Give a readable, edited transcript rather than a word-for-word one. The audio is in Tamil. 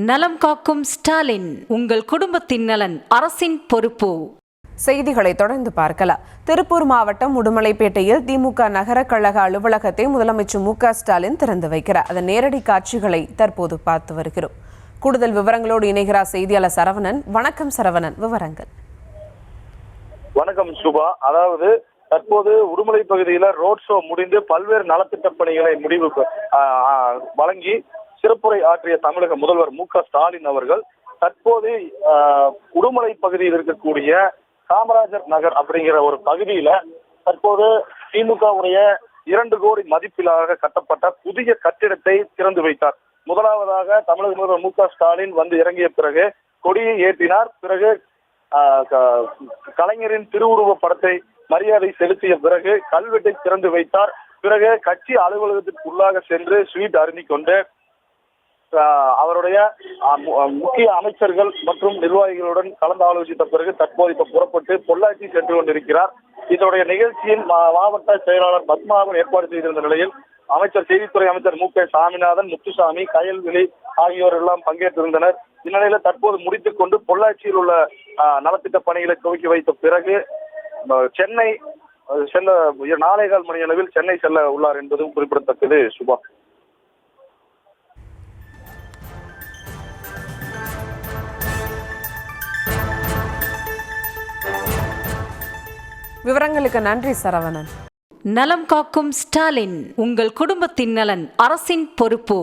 நலம் காக்கும் ஸ்டாலின், உங்கள் குடும்பத்தின் நலன் அரசின் பொறுப்பு. செய்திகளை தொடர்ந்து பார்க்கலாம். திருப்பூர் மாவட்டம் உடுமலைப்பேட்டையில் திமுக நகர கழக அலுவலகத்தை முதலமைச்சர் மு.க. ஸ்டாலின் திறந்து வைக்கிறார். அதன் நேரடி காட்சிகளை தற்போது பார்த்து வருகிறோம். கூடுதல் விவரங்களோடு இணைகிறார் செய்தியாளர் சரவணன். வணக்கம் சரவணன், விவரங்கள். வணக்கம் சுபா. அதாவது தற்போது உடுமலை பகுதியில ரோட் ஷோ முடிந்து பல்வேறு நலத்திட்ட பணிகளை முடிவுக்கு வழங்கி சிறப்புரை ஆற்றிய தமிழக முதல்வர் மு.க. ஸ்டாலின் அவர்கள் தற்போது உடுமலை பகுதியில் இருக்கக்கூடிய காமராஜர் நகர் அப்படிங்கிற ஒரு பகுதியில தற்போது திமுக உடைய 2 கோடி மதிப்பிலாக கட்டப்பட்ட புதிய கட்டிடத்தை திறந்து வைத்தார். முதலாவதாக தமிழக முதல்வர் மு.க. ஸ்டாலின் வந்து இறங்கிய பிறகு கொடியை ஏற்றினார். பிறகு கலைஞரின் திருவுருவ படத்தை மரியாதை செலுத்திய பிறகு கல்வெட்டை திறந்து வைத்தார். பிறகு கட்சி அலுவலகத்திற்கு உள்ளாக சென்று ஸ்வீட் அருந்தி கொண்டு அவருடைய முக்கிய அமைச்சர்கள் மற்றும் நிர்வாகிகளுடன் கலந்து ஆலோசித்த பிறகு தற்போது புறப்பட்டு பொள்ளாச்சி சென்று கொண்டிருக்கிறார். இதனுடைய நிகழ்ச்சியில் மாவட்ட செயலாளர் பத்மாவன் ஏற்பாடு செய்திருந்த நிலையில் செய்தித்துறை அமைச்சர் மு.க. சாமிநாதன், முத்துசாமி, கயல்விழி ஆகியோர் எல்லாம் பங்கேற்றிருந்தனர். இந்நிலையில தற்போது முடித்துக் கொண்டு பொள்ளாச்சியில் உள்ள நலத்திட்ட பணிகளை துவக்கி வைத்த பிறகு சென்னை செல்ல 4.25 மணி அளவில் சென்னை செல்ல உள்ளார் என்பதும் குறிப்பிடத்தக்கது. சுபா, விவரங்களுக்கு நன்றி சரவணன். நலம் காக்கும் ஸ்டாலின், உங்கள் குடும்பத்தின் நலன் அரசின் பொறுப்பு.